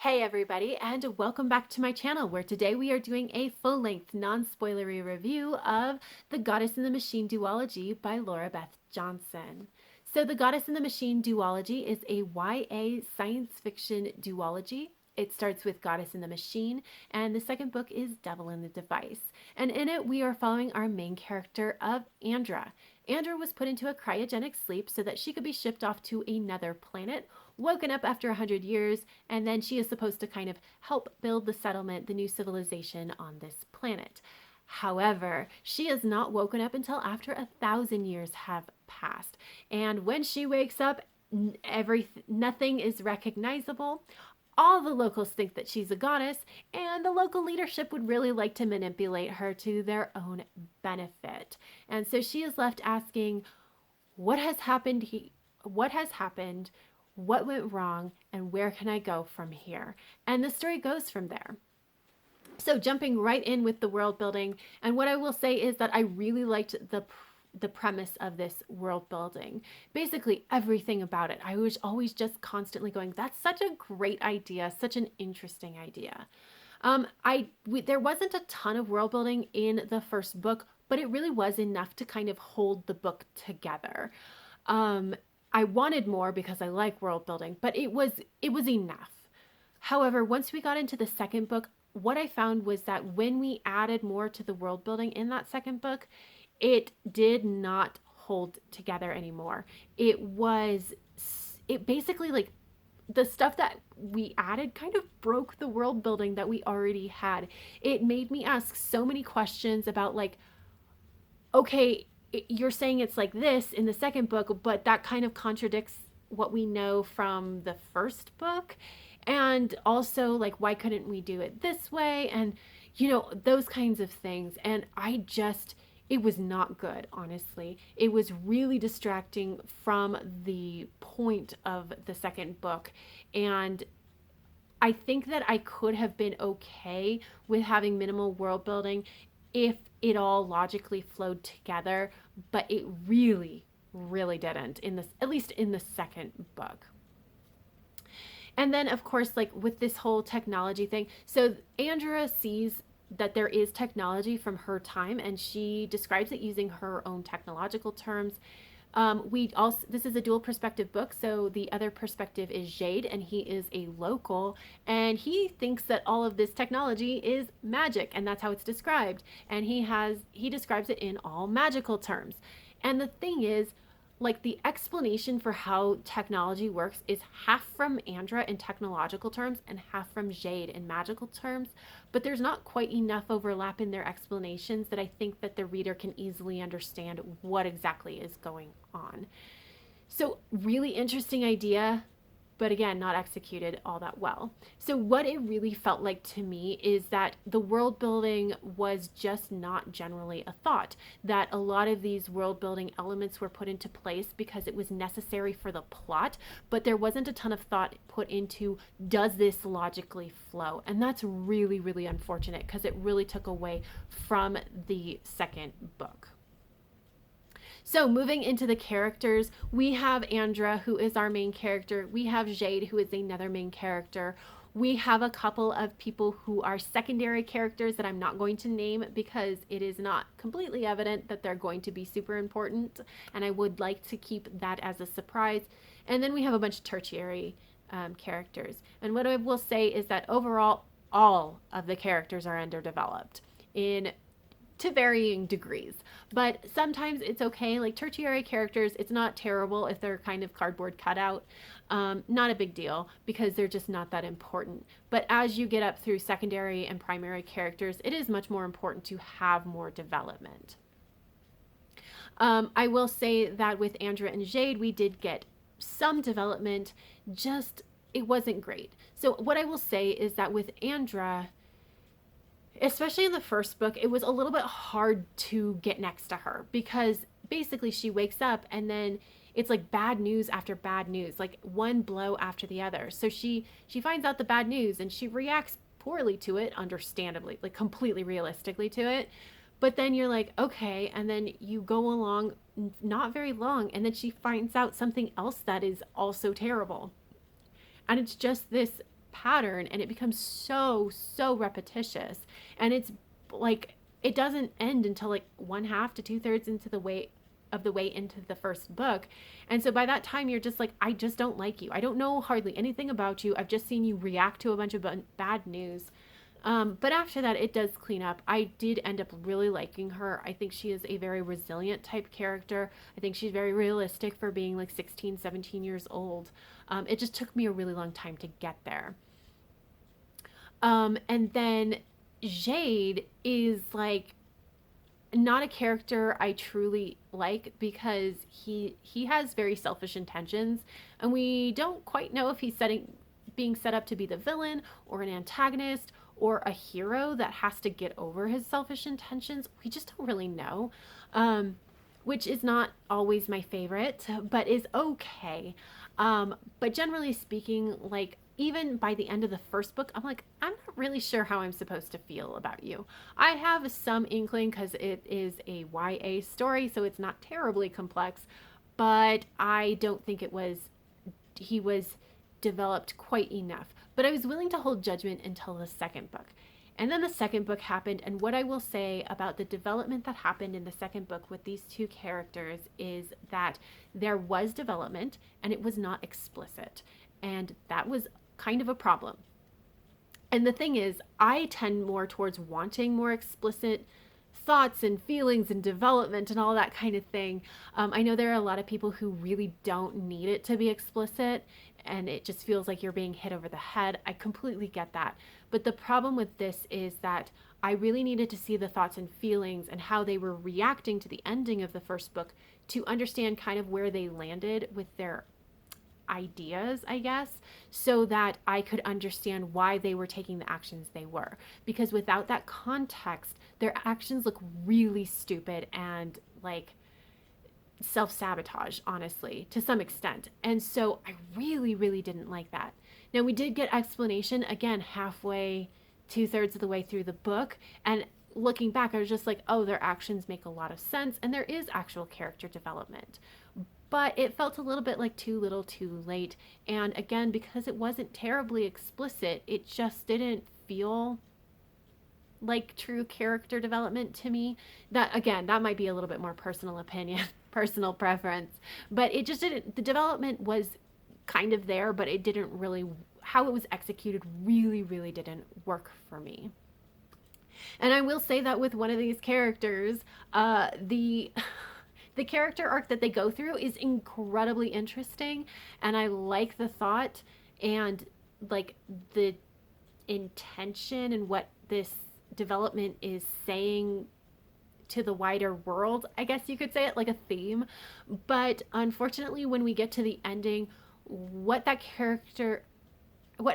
Hey everybody, and welcome back to my channel where today we are doing a full-length, non-spoilery review of The Goddess and the Machine duology by Lora Beth Johnson. So The Goddess and the Machine duology is a YA science fiction duology. It starts with Goddess and the Machine, and the second book is Devil in the Device. And in it, we are following our main character of Andra. Andra was put into a cryogenic sleep so that she could be shipped off to another planet, woken up after 100 years, and then she is supposed to kind of help build the settlement, the new civilization on this planet. However, she is not woken up until after 1,000 years have passed. And when she wakes up, nothing is recognizable. All the locals think that she's a goddess, and the local leadership would really like to manipulate her to their own benefit. And so she is left asking, what has happened? What has happened? What went wrong? And where can I go from here? And the story goes from there. So jumping right in with the world building, and what I will say is that I really liked the premise of this world building. Basically everything about it. I was always just constantly going, that's such a great idea, such an interesting idea. There wasn't a ton of world building in the first book, but it really was enough to kind of hold the book together. I wanted more because I like world building, but it was enough. However, once we got into the second book, what I found was that when we added more to the world building in that second book, it did not hold together anymore. It basically, like, the stuff that we added kind of broke the world building that we already had. It made me ask so many questions about, like, okay, you're saying it's like this in the second book, but that kind of contradicts what we know from the first book. And also, like, why couldn't we do it this way? And, those kinds of things. And it was not good, honestly. It was really distracting from the point of the second book. And I think that I could have been okay with having minimal world building if it all logically flowed together, but it really, really didn't at least in the second book. And then, of course, like with this whole technology thing, so Andrea sees that there is technology from her time, and she describes it using her own technological terms. This is a dual perspective book, so the other perspective is Jade, and he is a local, and he thinks that all of this technology is magic, and that's how it's described. And he describes it in all magical terms. And the thing is, like, the explanation for how technology works is half from Andra in technological terms and half from Jade in magical terms, but there's not quite enough overlap in their explanations that I think that the reader can easily understand what exactly is going on. So, really interesting idea, but again, not executed all that well. So what it really felt like to me is that the world building was just not generally a thought, that a lot of these world building elements were put into place because it was necessary for the plot, but there wasn't a ton of thought put into, does this logically flow? And that's really, really unfortunate because it really took away from the second book. So moving into the characters, we have Andra, who is our main character. We have Jade, who is another main character. We have a couple of people who are secondary characters that I'm not going to name because it is not completely evident that they're going to be super important, and I would like to keep that as a surprise. And then we have a bunch of tertiary characters. And what I will say is that overall, all of the characters are underdeveloped to varying degrees, but sometimes it's okay. Like tertiary characters, it's not terrible if they're kind of cardboard cutout. Not a big deal because they're just not that important. But as you get up through secondary and primary characters, it is much more important to have more development. I will say that with Andra and Jade, we did get some development, just it wasn't great. So what I will say is that with Andra, especially in the first book, it was a little bit hard to get next to her because basically she wakes up and then it's like bad news after bad news, like one blow after the other. So she finds out the bad news and she reacts poorly to it, understandably, like completely realistically to it. But then you're like, okay, and then you go along not very long and then she finds out something else that is also terrible. And it's just this pattern, and it becomes so repetitious. And it's like, it doesn't end until like one half to two-thirds into the way into the first book. And so by that time, you're just like, I just don't like you. I don't know hardly anything about you. I've just seen you react to a bunch of bad news. But after that, it does clean up. I did end up really liking her. I think she is a very resilient type character. I think she's very realistic for being like 16, 17 years old. It just took me a really long time to get there. And then Jade is like not a character I truly like, because he has very selfish intentions, and we don't quite know if he's being set up to be the villain or an antagonist or a hero that has to get over his selfish intentions. We just don't really know, which is not always my favorite, but is okay. But generally speaking, like, even by the end of the first book, I'm like, I'm not really sure how I'm supposed to feel about you. I have some inkling because it is a YA story, so it's not terribly complex, but I don't think he was developed quite enough. But I was willing to hold judgment until the second book. And then the second book happened, and what I will say about the development that happened in the second book with these two characters is that there was development, and it was not explicit. And that was kind of a problem. And the thing is, I tend more towards wanting more explicit thoughts and feelings and development and all that kind of thing. I know there are a lot of people who really don't need it to be explicit, and it just feels like you're being hit over the head. I completely get that. But the problem with this is that I really needed to see the thoughts and feelings and how they were reacting to the ending of the first book to understand kind of where they landed with their ideas, I guess, so that I could understand why they were taking the actions they were. Because without that context, their actions look really stupid and like self-sabotage, honestly, to some extent. And so I really didn't like that. Now, we did get explanation again halfway, two-thirds of the way through the book, and looking back, I was just like, oh, their actions make a lot of sense, and there is actual character development. But it felt a little bit like too little too late. And again, because it wasn't terribly explicit, it just didn't feel like true character development to me. That, again, that might be a little bit more personal opinion, personal preference. But it just didn't, the development was kind of there, but it didn't really, how it was executed really didn't work for me. And I will say that with one of these characters, the character arc that they go through is incredibly interesting, and I like the thought and like the intention and what this development is saying to the wider world, I guess you could say it, like a theme. But unfortunately, when we get to the ending, what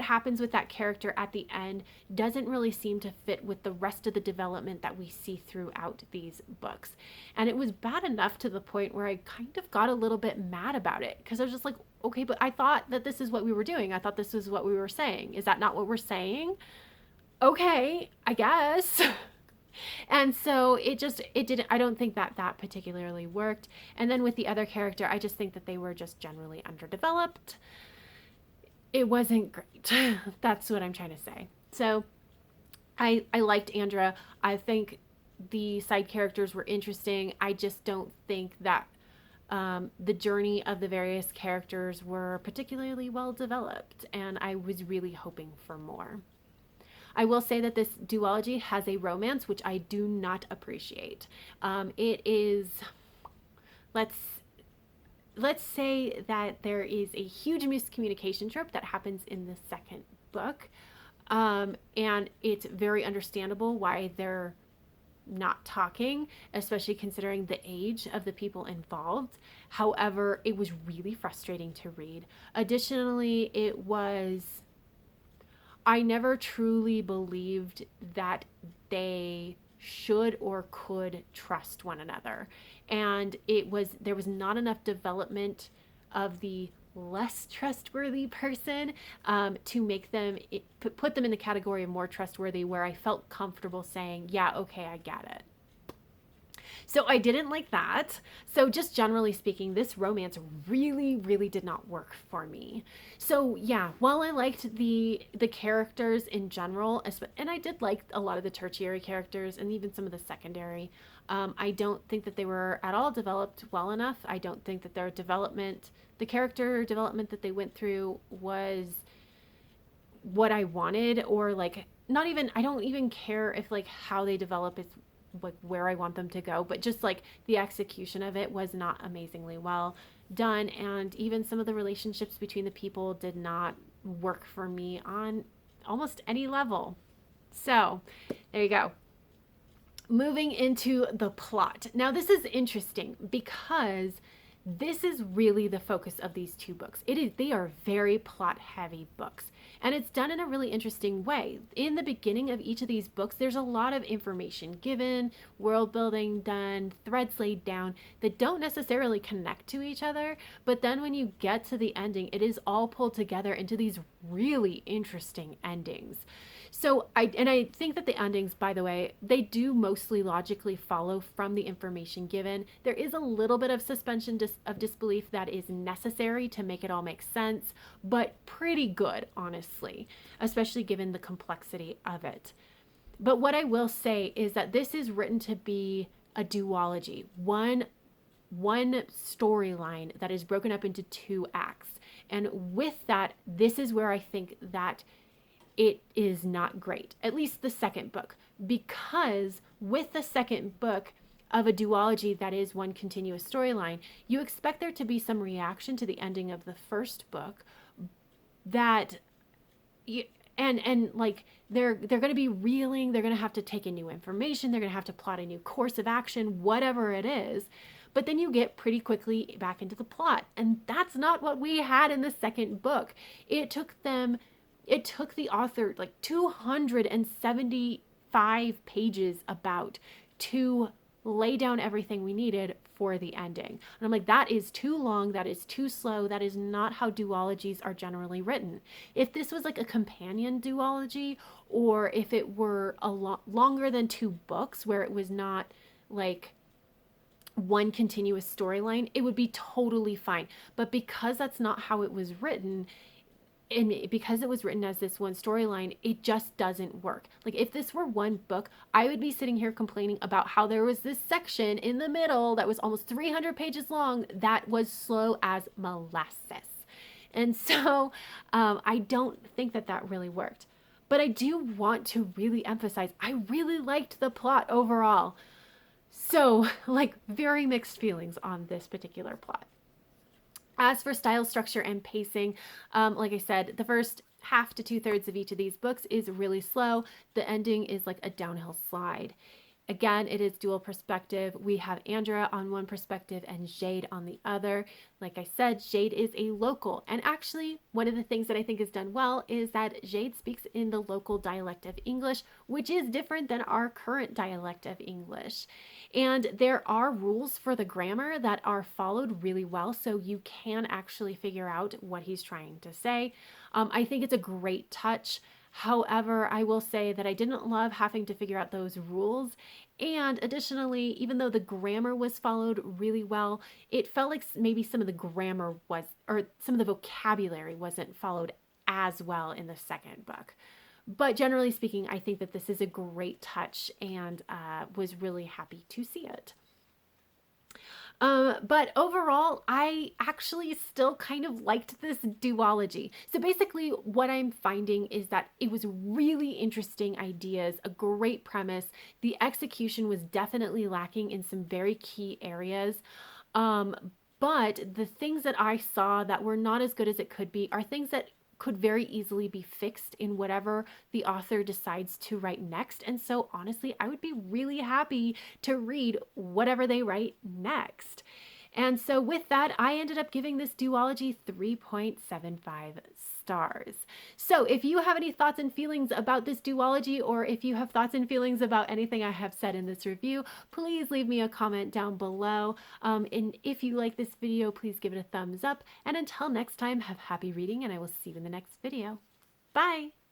happens with that character at the end doesn't really seem to fit with the rest of the development that we see throughout these books. And it was bad enough to the point where I kind of got a little bit mad about it, because I was just like, okay, but I thought that this is what we were doing. I thought this was what we were saying. Is that not what we're saying? Okay, I guess. And so it didn't, I don't think that particularly worked. And then with the other character, I just think that they were just generally underdeveloped. It wasn't great. That's what I'm trying to say. So I liked Andra. I think the side characters were interesting. I just don't think that the journey of the various characters were particularly well developed, and I was really hoping for more. I will say that this duology has a romance, which I do not appreciate. It is, let's say that there is a huge miscommunication trope that happens in the second book, and it's very understandable why they're not talking, especially considering the age of the people involved. However, it was really frustrating to read. Additionally, I never truly believed that they should or could trust one another. And there was not enough development of the less trustworthy person to make them, put them in the category of more trustworthy, where I felt comfortable saying, yeah, okay, I get it. So I didn't like that. So just generally speaking, this romance really, really did not work for me. So yeah, while I liked the characters in general, and I did like a lot of the tertiary characters and even some of the secondary, I don't think that they were at all developed well enough. I don't think that their development, the character development that they went through, was what I wanted, or like not even, I don't even care if like how they develop is like where I want them to go, but just like the execution of it was not amazingly well done, and even some of the relationships between the people did not work for me on almost any level. So, there you go. Moving into the plot. Now, this is interesting because this is really the focus of these two books. They are very plot heavy books, and it's done in a really interesting way. In the beginning of each of these books, there's a lot of information given, world building done, threads laid down that don't necessarily connect to each other, but then when you get to the ending, it is all pulled together into these really interesting endings. So I think that the endings, by the way, they do mostly logically follow from the information given. There is a little bit of suspension of disbelief that is necessary to make it all make sense, but pretty good, honestly, especially given the complexity of it. But what I will say is that this is written to be a duology, one storyline that is broken up into two acts. And with that, this is where I think that it is not great, at least the second book, because with the second book of a duology that is one continuous storyline, you expect there to be some reaction to the ending of the first book that and like they're going to be reeling, they're going to have to take in new information, they're going to have to plot a new course of action, whatever it is. But then you get pretty quickly back into the plot, and that's not what we had in the second book. It took the author like 275 pages about to lay down everything we needed for the ending. And I'm like, that is too long. That is too slow. That is not how duologies are generally written. If this was like a companion duology, or if it were a lot longer than two books where it was not like one continuous storyline, it would be totally fine. But because that's not how it was written, and because it was written as this one storyline, it just doesn't work. Like if this were one book, I would be sitting here complaining about how there was this section in the middle that was almost 300 pages long that was slow as molasses. And so I don't think that that really worked. But I do want to really emphasize, I really liked the plot overall. So like very mixed feelings on this particular plot. As for style, structure, and pacing, like I said, the first half to 2/3 of each of these books is really slow. The ending is like a downhill slide. Again, it is dual perspective. We have Andrea on one perspective and Jade on the other. Like I said, Jade is a local. And actually, one of the things that I think is done well is that Jade speaks in the local dialect of English, which is different than our current dialect of English. And there are rules for the grammar that are followed really well, so you can actually figure out what he's trying to say. I think it's a great touch. However, I will say that I didn't love having to figure out those rules. And additionally, even though the grammar was followed really well, it felt like maybe some of the grammar was, or some of the vocabulary wasn't followed as well in the second book. But generally speaking, I think that this is a great touch, and was really happy to see it. But overall, I actually still kind of liked this duology. So basically, what I'm finding is that it was really interesting ideas, a great premise. The execution was definitely lacking in some very key areas. But the things that I saw that were not as good as it could be are things that could very easily be fixed in whatever the author decides to write next. And so honestly, I would be really happy to read whatever they write next. And so with that, I ended up giving this duology 3.75 stars. So if you have any thoughts and feelings about this duology, or if you have thoughts and feelings about anything I have said in this review, please leave me a comment down below. And if you like this video, please give it a thumbs up. And until next time, have happy reading, and I will see you in the next video. Bye!